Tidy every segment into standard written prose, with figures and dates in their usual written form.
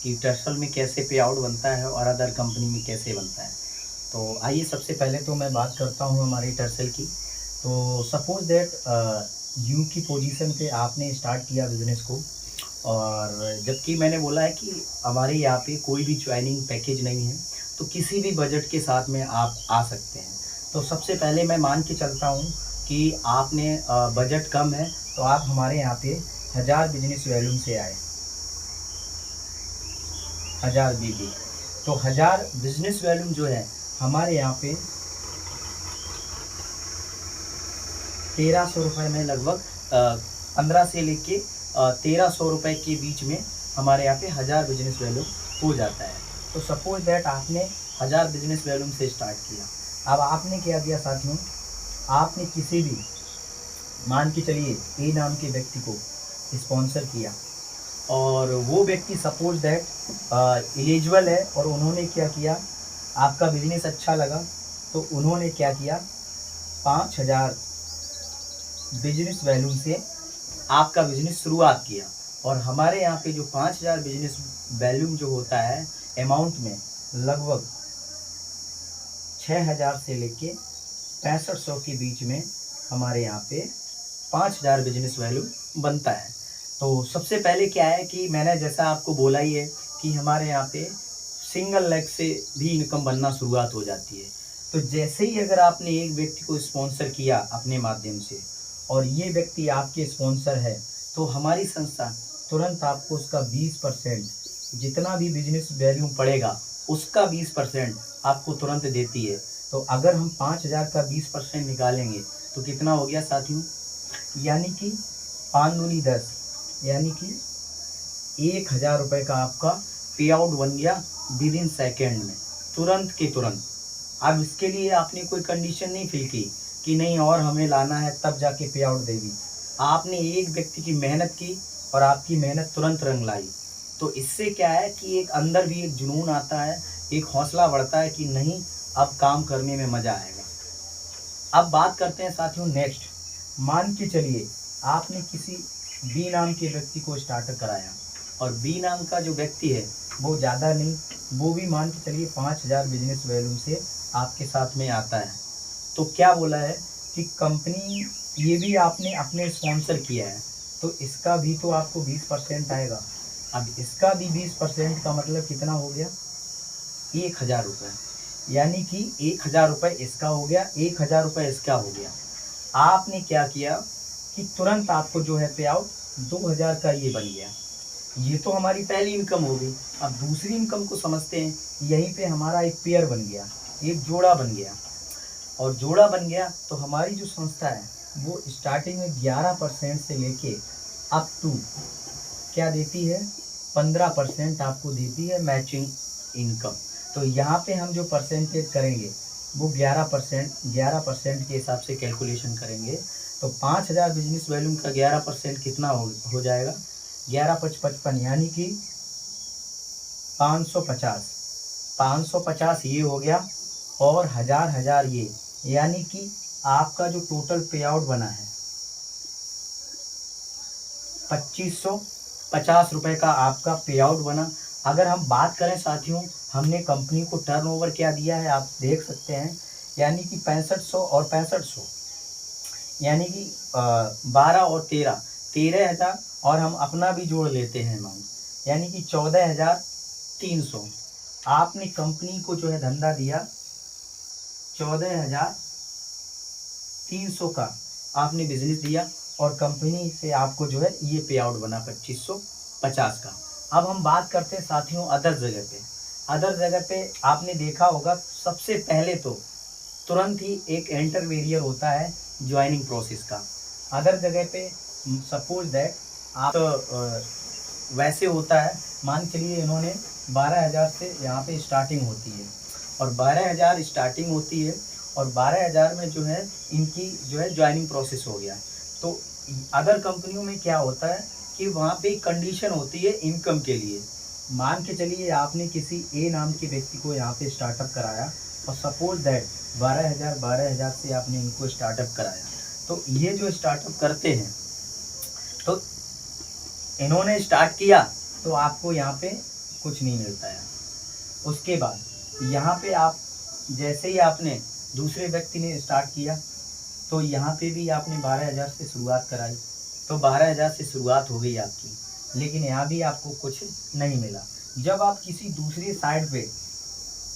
कि टर्सल में कैसे पे आउट बनता है और अदर कंपनी में कैसे बनता है। तो आइए सबसे पहले तो मैं बात करता हूँ हमारी टर्सल की। तो सपोज दैट यू की पोजीशन पे आपने स्टार्ट किया बिज़नेस को, और जबकि मैंने बोला है कि हमारे यहाँ पे कोई भी ज्वाइनिंग पैकेज नहीं है, तो किसी भी बजट के साथ में आप आ सकते हैं। तो सबसे पहले मैं मान के चलता हूँ कि आपने बजट कम है, तो आप हमारे यहाँ पे 1000 बिजनेस वैल्यूम से आए, 1000 बीबी। तो 1000 बिजनेस वैल्यूम जो है हमारे यहाँ पे 1300 रुपये में लगभग 15 से लेके 1300 रुपये के बीच में हमारे यहाँ पे 1000 बिजनेस वैल्यूम हो जाता है। तो सपोज दैट आपने 1000 बिजनेस वैल्यूम से स्टार्ट किया। अब आपने क्या किया साथियों, आपने किसी भी, मान के चलिए ए नाम के व्यक्ति को स्पॉन्सर किया, और वो व्यक्ति सपोज दैट एलिजिबल है, और उन्होंने क्या किया, आपका बिजनेस अच्छा लगा तो उन्होंने क्या किया, 5000 बिजनेस वैल्यूम से आपका बिजनेस शुरुआत किया। और हमारे यहाँ पे जो 5000 बिजनेस वैल्यूम जो होता है अमाउंट में, लगभग 6000 से लेके 6500 के बीच में हमारे यहाँ पे 5000 बिजनेस वैल्यू बनता है। तो सबसे पहले क्या है कि मैंने जैसा आपको बोला ही है कि हमारे यहाँ पे सिंगल लेग से भी इनकम बनना शुरुआत हो जाती है। तो जैसे ही अगर आपने एक व्यक्ति को स्पॉन्सर किया अपने माध्यम से, और ये व्यक्ति आपके स्पॉन्सर है, तो हमारी संस्था तुरंत आपको उसका 20%, जितना भी बिजनेस वैल्यू पड़ेगा उसका 20% आपको तुरंत देती है। तो अगर हम 5000 का 20% निकालेंगे तो कितना हो गया साथियों, यानी कि 5 दूनी 10, यानी कि 1000 रुपये का आपका पे आउट बन गया विद इन सेकेंड में, तुरंत के तुरंत। अब इसके लिए आपने कोई कंडीशन नहीं फिल की कि नहीं और हमें लाना है तब जाके पे आउट देगी। आपने एक व्यक्ति की मेहनत की और आपकी मेहनत तुरंत रंग लाई। तो इससे क्या है कि एक अंदर भी एक जुनून आता है, एक हौसला बढ़ता है कि नहीं अब काम करने में मज़ा आएगा। अब बात करते हैं साथियों नेक्स्ट। मान के चलिए आपने किसी बी नाम के व्यक्ति को स्टार्टर कराया, और बी नाम का जो व्यक्ति है वो ज़्यादा नहीं, वो भी मान के चलिए 5000 बिजनेस वैल्यूम से आपके साथ में आता है। तो क्या बोला है कि कंपनी, ये भी आपने अपने स्पॉन्सर किया है, तो इसका भी तो आपको 20% आएगा। अब इसका भी 20% का मतलब कितना हो गया, 1000 रुपये, यानी कि 1000 रुपये इसका हो गया, 1000 रुपये इसका हो गया। आपने क्या किया कि तुरंत आपको जो है पे आउट 2000 का ये बन गया। ये तो हमारी पहली इनकम हो गई। अब दूसरी इनकम को समझते हैं। यहीं पे हमारा एक पेयर बन गया, एक जोड़ा बन गया, और जोड़ा बन गया तो हमारी जो संस्था है वो स्टार्टिंग में 11% से लेके अप टू क्या देती है, 15% आपको देती है मैचिंग इनकम। तो यहाँ पे हम जो परसेंटेज करेंगे वो 11% के हिसाब से कैलकुलेशन करेंगे। तो 5000 बिजनेस वैल्यूम का 11% कितना हो जाएगा, 11×5=55, यानी कि 550, 550 ये हो गया, और 1000 ये, यानी कि आपका जो टोटल पे आउट बना है 2550 रुपये का आपका पे आउट बना। अगर हम बात करें साथियों, हमने कंपनी को टर्नओवर क्या दिया है आप देख सकते हैं, यानी कि 6500 और 6500, यानी कि 12 और 13,000, और हम अपना भी जोड़ लेते हैं अमाउंट, यानी कि 14,300। आपने कंपनी को जो है धंधा दिया 14,300 का आपने बिजनेस दिया, और कंपनी से आपको जो है ये पे आउट बना 2550 का। अब हम बात करते हैं साथियों अदर जगह पे। अदर जगह पे आपने देखा होगा सबसे पहले तो तुरंत ही एक इंटरमीडिएट होता है ज्वाइनिंग प्रोसेस का। अदर जगह पे सपोज दैट आप वैसे होता है, मान चलिए इन्होंने 12,000 से यहाँ पे स्टार्टिंग होती है, और 12,000 स्टार्टिंग होती है, और 12,000 में जो है इनकी जो है ज्वाइनिंग प्रोसेस हो गया। तो अदर कंपनियों में क्या होता है कि वहाँ पे कंडीशन होती है इनकम के लिए। मान के चलिए आपने किसी ए नाम के व्यक्ति को यहाँ पे स्टार्टअप कराया, और सपोज दैट 12,000 से आपने इनको स्टार्टअप कराया। तो ये जो स्टार्टअप करते हैं, तो इन्होंने स्टार्ट किया तो आपको यहाँ पे कुछ नहीं मिलता है। उसके बाद यहाँ पे आप जैसे ही आपने दूसरे व्यक्ति ने स्टार्ट किया, तो यहाँ पे भी आपने 12,000 से शुरुआत कराई, तो 12,000 से शुरुआत हो गई आपकी, लेकिन यहाँ भी आपको कुछ नहीं मिला। जब आप किसी दूसरी साइट पे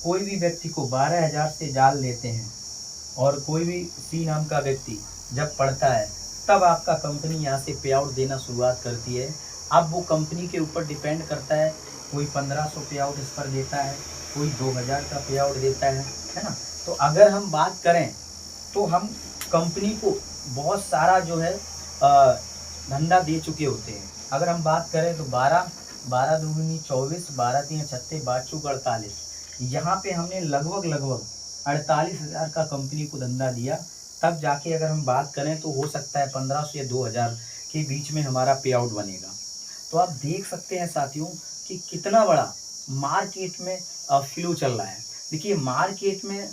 कोई भी व्यक्ति को 12,000 से जाल लेते हैं और कोई भी सी नाम का व्यक्ति जब पढ़ता है, तब आपका कंपनी यहाँ से पे आउट देना शुरुआत करती है। अब वो कंपनी के ऊपर डिपेंड करता है, कोई 1500 पे आउट इस पर देता है, कोई 2000 का पे आउट देता है ना। तो अगर हम बात करें तो हम कंपनी को बहुत सारा जो है धंधा दे चुके होते हैं। अगर हम बात करें तो 12 दूनी 24, 12 तीन 36, 12 चौक 48, यहाँ पे हमने लगभग 48,000 का कंपनी को धंधा दिया। तब जाके अगर हम बात करें तो हो सकता है 1500 या 2000 के बीच में हमारा पे आउट बनेगा। तो आप देख सकते हैं साथियों कि कितना बड़ा मार्केट में फ्लो चल रहा है। देखिए मार्केट में